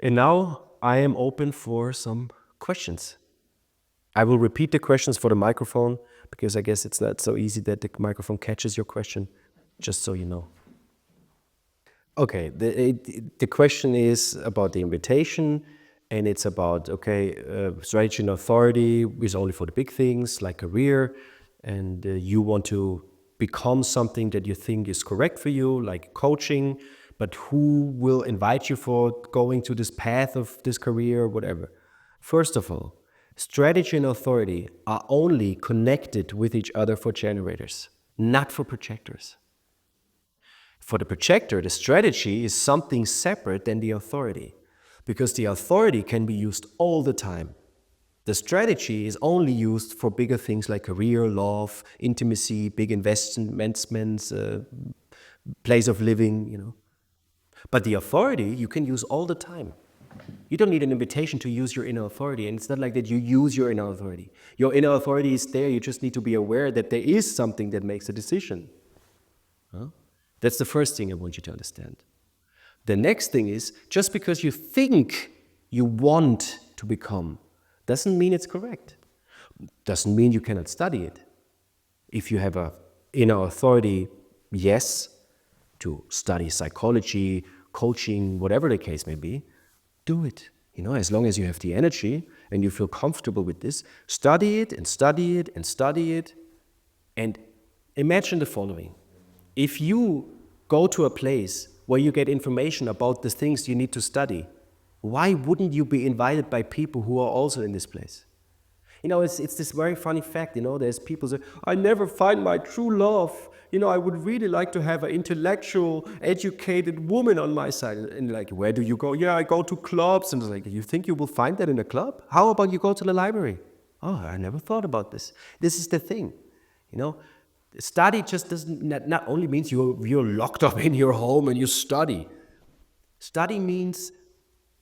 And now I am open for some questions. I will repeat the questions for the microphone because I guess it's not so easy that the microphone catches your question, just so you know. Okay, the question is about the invitation, and it's about, strategy and authority is only for the big things like career, and you want to become something that you think is correct for you, like coaching, but who will invite you for going to this path of this career or whatever? First of all, strategy and authority are only connected with each other for generators, not for projectors. For the projector, the strategy is something separate than the authority, because the authority can be used all the time. The strategy is only used for bigger things like career, love, intimacy, big investments, place of living. But the authority you can use all the time. You don't need an invitation to use your inner authority, and it's not like that you use your inner authority. Your inner authority is there, you just need to be aware that there is something that makes a decision. That's the first thing I want you to understand. The next thing is, just because you think you want to become, doesn't mean it's correct. Doesn't mean you cannot study it. If you have a inner authority, yes, to study psychology, coaching, whatever the case may be, do it. As long as you have the energy and you feel comfortable with this, study it and study it and study it. And imagine the following. If you go to a place where you get information about the things you need to study, why wouldn't you be invited by people who are also in this place? It's this very funny fact, there's people say, I never find my true love. I would really like to have an intellectual, educated woman on my side. And like, where do you go? Yeah, I go to clubs. And it's like, you think you will find that in a club? How about you go to the library? Oh, I never thought about this. This is the thing, Study just doesn't, not only means you're locked up in your home and you study. Study means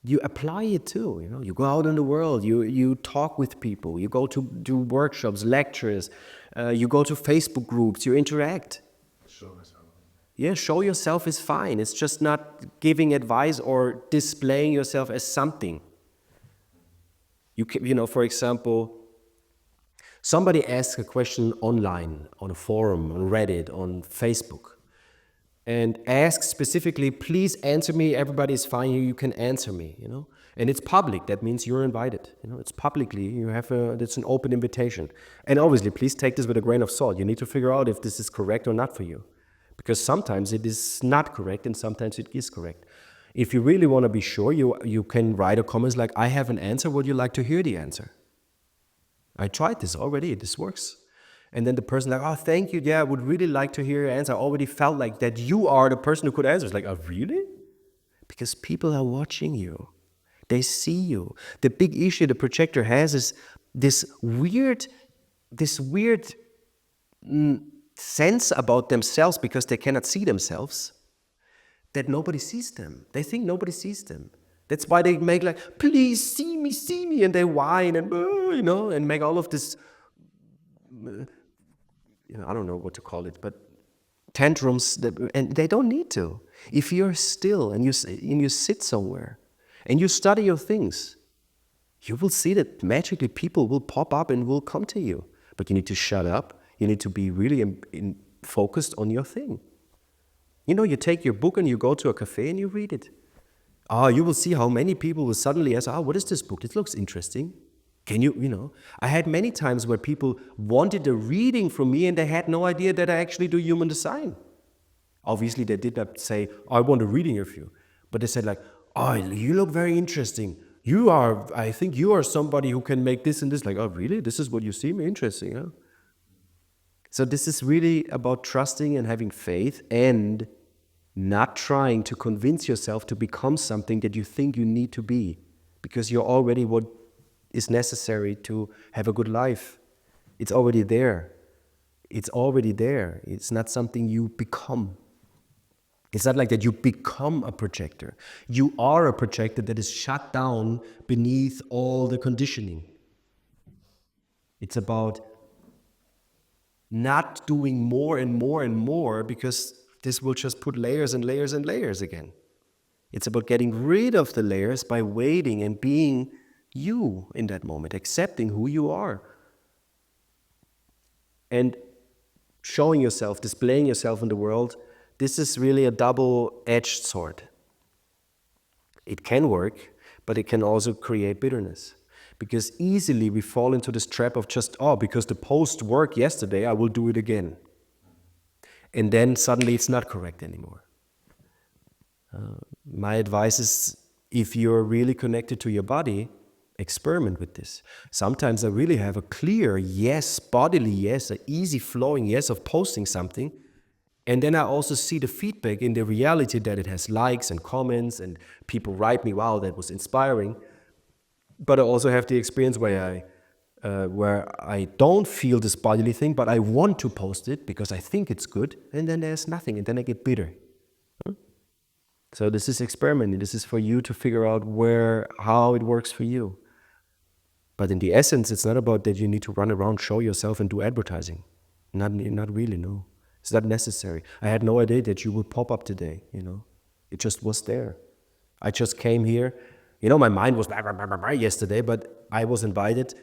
you apply it too. You go out in the world, you talk with people, you go to do workshops, lectures, you go to Facebook groups, you interact. Show yourself. Yeah, show yourself is fine. It's just not giving advice or displaying yourself as something. For example, somebody asks a question online, on a forum, on Reddit, on Facebook, and asks specifically, please answer me, everybody's fine, you can answer me, And it's public, that means you're invited, It's publicly, it's an open invitation. And obviously, please take this with a grain of salt. You need to figure out if this is correct or not for you. Because sometimes it is not correct and sometimes it is correct. If you really want to be sure, you can write a comment like, I have an answer, would you like to hear the answer? I tried this already, this works. And then the person like, oh, thank you, yeah, I would really like to hear your answer. I already felt like that you are the person who could answer. It's like, oh, really? Because people are watching you. They see you. The big issue the projector has is this weird sense about themselves, because they cannot see themselves, that nobody sees them. They think nobody sees them. That's why they make like, please see me, and they whine and, and make all of this, I don't know what to call it, but tantrums, and they don't need to. If you're still and you sit somewhere and you study your things, you will see that magically people will pop up and will come to you. But you need to shut up. You need to be really focused on your thing. You take your book and you go to a cafe and you read it. You will see how many people will suddenly ask, what is this book? It looks interesting. Can I had many times where people wanted a reading from me and they had no idea that I actually do human design. Obviously, they did not say, I want a reading of you. But they said like, you look very interesting. I think you are somebody who can make this and this. Like, oh, really? This is what you see? Interesting, huh? So this is really about trusting and having faith and not trying to convince yourself to become something that you think you need to be, because you're already what is necessary to have a good life. It's already there. It's already there. It's not something you become. It's not like that you become a projector. You are a projector that is shut down beneath all the conditioning. It's about not doing more and more and more, because this will just put layers and layers and layers again. It's about getting rid of the layers by waiting and being you in that moment, accepting who you are. And showing yourself, displaying yourself in the world, this is really a double-edged sword. It can work, but it can also create bitterness. Because easily we fall into this trap of just, because the post worked yesterday, I will do it again. And then suddenly it's not correct anymore. My advice is, if you're really connected to your body, experiment with this. Sometimes I really have a clear yes, bodily yes, an easy flowing yes of posting something. And then I also see the feedback in the reality that it has likes and comments and people write me, wow, that was inspiring. But I also have the experience where I don't feel this bodily thing, but I want to post it because I think it's good, and then there's nothing, and then I get bitter. So this is experimenting. This is for you to figure out how it works for you. But in the essence, it's not about that you need to run around, show yourself, and do advertising. Not really, no. It's not necessary. I had no idea that you would pop up today, It just was there. I just came here. My mind was yesterday, but I was invited,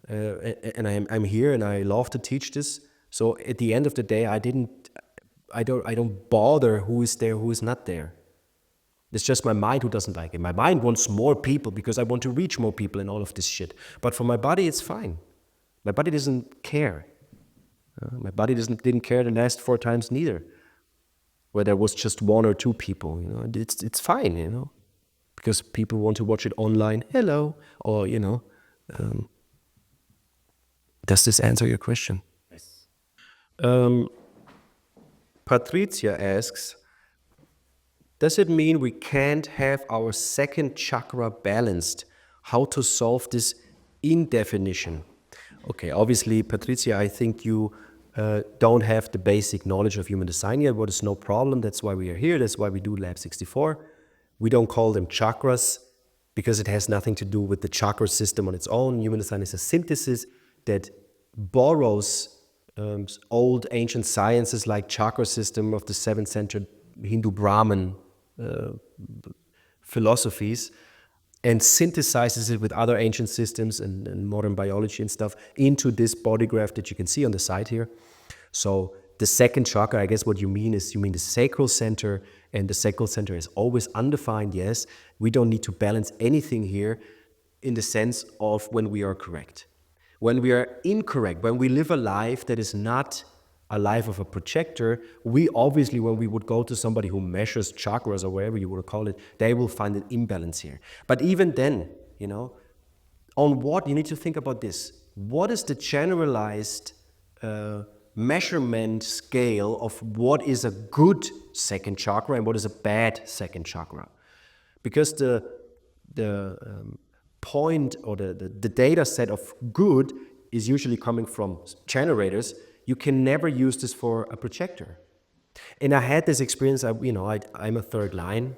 and I'm here, and I love to teach this. So at the end of the day, I don't bother who is there, who is not there. It's just my mind who doesn't like it. My mind wants more people because I want to reach more people and all of this shit. But for my body, it's fine. My body doesn't care. My body didn't care the last 4 times neither, where there was just 1 or 2 people. It's fine. Because people want to watch it online. Hello, or Does this answer your question? Yes. Patricia asks, does it mean we can't have our second chakra balanced? How to solve this indefinition? Okay, obviously, Patricia, I think you don't have the basic knowledge of human design yet, but it's no problem. That's why we are here. That's why we do Lab 64. We don't call them chakras because it has nothing to do with the chakra system on its own. Human design is a synthesis that borrows old ancient sciences like chakra system of the 7th century Hindu Brahmin philosophies and synthesizes it with other ancient systems and modern biology and stuff into this bodygraph that you can see on the side here. So the second chakra, I guess what you mean the sacral center, and the sacral center is always undefined, yes. We don't need to balance anything here in the sense of when we are correct. When we are incorrect, when we live a life that is not a life of a projector, we obviously, when we would go to somebody who measures chakras or whatever you would call it, they will find an imbalance here. But even then, on what, you need to think about this. What is the generalized measurement scale of what is a good second chakra and what is a bad second chakra? Because the point or the data set of good is usually coming from generators. You can never use this for a projector. And I had this experience. I'm a third line,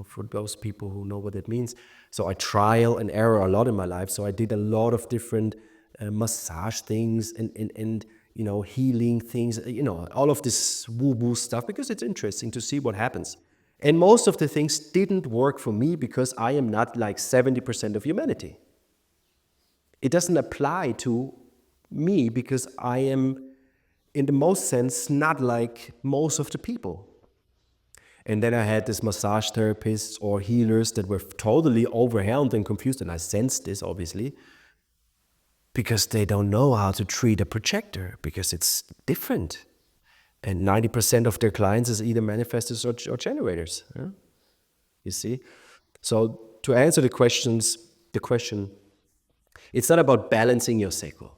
for those people who know what that means. So I trial and error a lot in my life. So I did a lot of different massage things and healing things, all of this woo-woo stuff, because it's interesting to see what happens. And most of the things didn't work for me because I am not like 70% of humanity. It doesn't apply to me because I am, in the most sense, not like most of the people. And then I had this massage therapists or healers that were totally overwhelmed and confused, and I sensed this, obviously, because they don't know how to treat a projector, because it's different. And 90% of their clients is either manifestors or generators. You see? So to answer the question, it's not about balancing your sacral.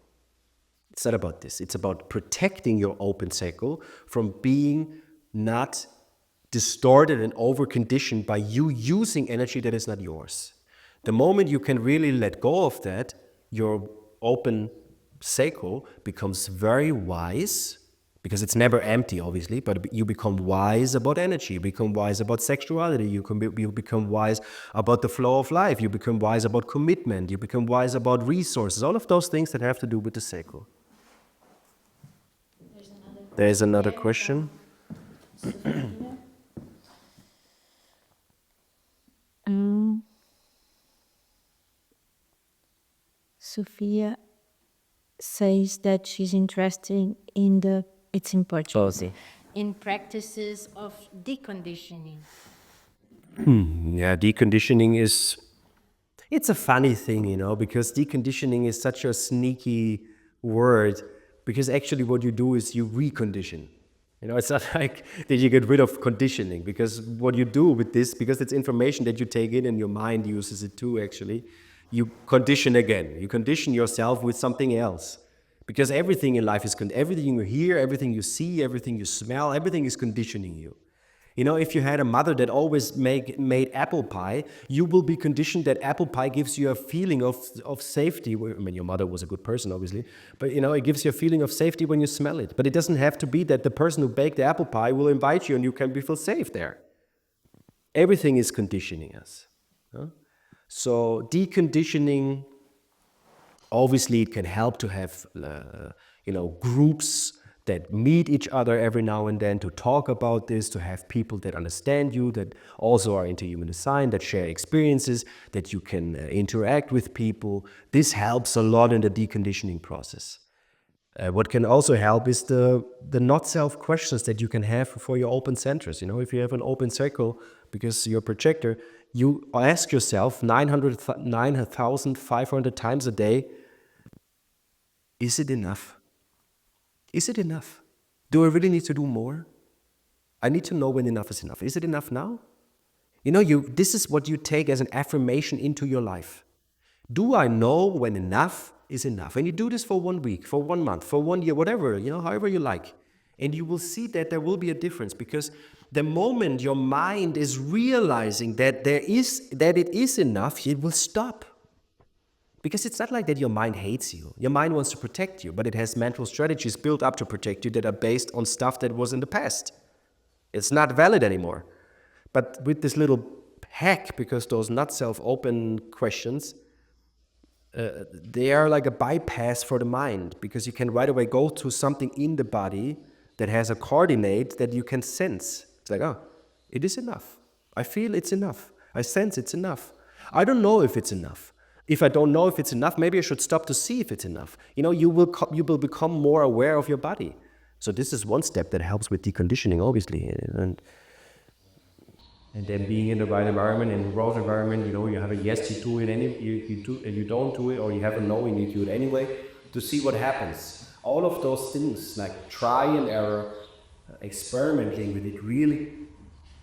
It's not about this. It's about protecting your open sacral from being not distorted and over-conditioned by you using energy that is not yours. The moment you can really let go of that, your open sacral becomes very wise, because it's never empty, obviously, but you become wise about energy, you become wise about sexuality, you become wise about the flow of life, you become wise about commitment, you become wise about resources, all of those things that have to do with the sacral. There's another question. Sophia says that she's interested in it's in Portuguese, in practices of deconditioning. Yeah, deconditioning is, it's a funny thing, you know, because deconditioning is such a sneaky word, because actually what you do is you recondition. You know, it's not like that you get rid of conditioning, because what you do with this, because it's information that you take in and your mind uses it too, actually, you condition again. You condition yourself with something else. Because everything in life is, everything you hear, everything you see, everything you smell, everything is conditioning you. You know, if you had a mother that always made apple pie, you will be conditioned that apple pie gives you a feeling of safety. I mean, your mother was a good person, obviously, but you know, it gives you a feeling of safety when you smell it. But it doesn't have to be that the person who baked the apple pie will invite you and you can feel safe there. Everything is conditioning us. Huh? So deconditioning, obviously, it can help to have groups that meet each other every now and then to talk about this, to have people that understand you, that also are into human design, that share experiences, that you can interact with people. This helps a lot in the deconditioning process. What can also help is the not self questions that you can have for your open centers. You know, if you have an open circle because you're a projector, you ask yourself 9,500 times a day, is it enough? Is it enough? Do I really need to do more? I need to know when enough is enough. Is it enough now? You know, this is what you take as an affirmation into your life. Do I know when enough is enough? And you do this for 1 week, for 1 month, for 1 year, whatever, you know, however you like. And you will see that there will be a difference, because the moment your mind is realizing that it is enough, it will stop. Because it's not like that your mind hates you. Your mind wants to protect you, but it has mental strategies built up to protect you that are based on stuff that was in the past. It's not valid anymore. But with this little hack, because those not self-open questions, they are like a bypass for the mind, because you can right away go to something in the body that has a coordinate that you can sense. It's like, oh, it is enough. I feel it's enough. I sense it's enough. I don't know if it's enough. If I don't know if it's enough, maybe I should stop to see if it's enough. You know, you will become more aware of your body. So this is one step that helps with deconditioning, obviously. And then being in the right environment, in the wrong environment, you know, you have a yes, you do it, you do, and you don't do it, or you have a no and you do it anyway, to see what happens. All of those things, like try and error, experimenting with it, really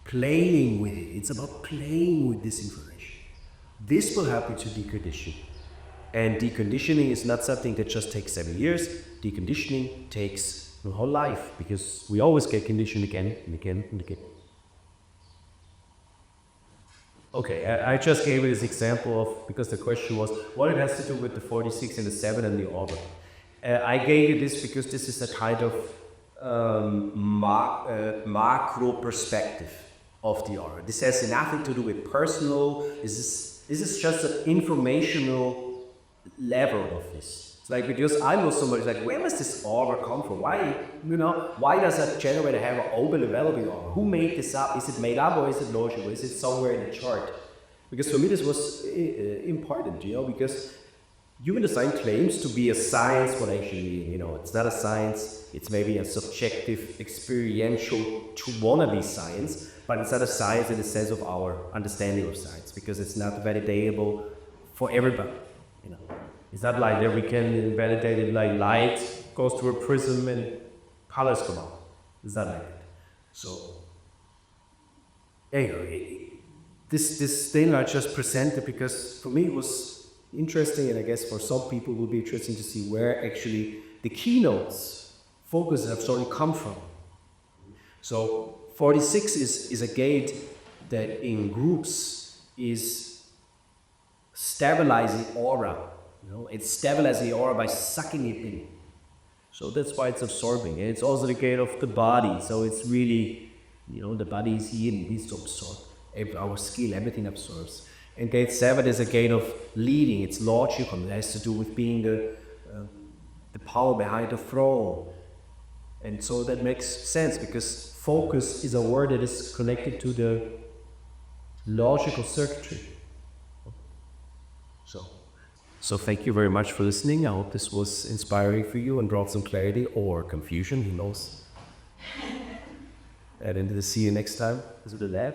playing with it. It's about playing with this information. This will help you to decondition. And deconditioning is not something that just takes 7 years. Deconditioning takes your whole life, because we always get conditioned again and again and again. Okay, I just gave you this example of, because the question was what it has to do with the 46 and the 7 and the order. I gave you this because this is a kind of macro perspective of the aura. This has nothing to do with personal. This is just an informational level of this. It's like, because I know somebody's like, where does this aura come from? Why does a generator have an overdeveloping aura? Who made this up? Is it made up, or is it logical? Is it somewhere in the chart? Because for me this was important, because human design claims to be a science, but actually, it's not a science. It's maybe a subjective, experiential, wannabe science, but it's not a science in the sense of our understanding of science, because it's not validatable for everybody. It's not like that we can validate it like light goes through a prism and colors come out. It's not like that. So, anyway, this thing I just presented because for me it was interesting, and I guess for some people it will be interesting to see where actually the keynotes focus have sort of come from. So 46 is a gate that in groups is stabilizing aura. It's stabilizing the aura by sucking it in. So that's why it's absorbing. And it's also the gate of the body. So it's really, the body is here and it needs to absorb. Our skill, everything absorbs. And gate 7 is a gate of leading. It's logical. It has to do with being the power behind the throne. And so that makes sense, because focus is a word that is connected to the So thank you very much for listening. I hope this was inspiring for you and brought some clarity or confusion, who knows. And then see you next time to the lab.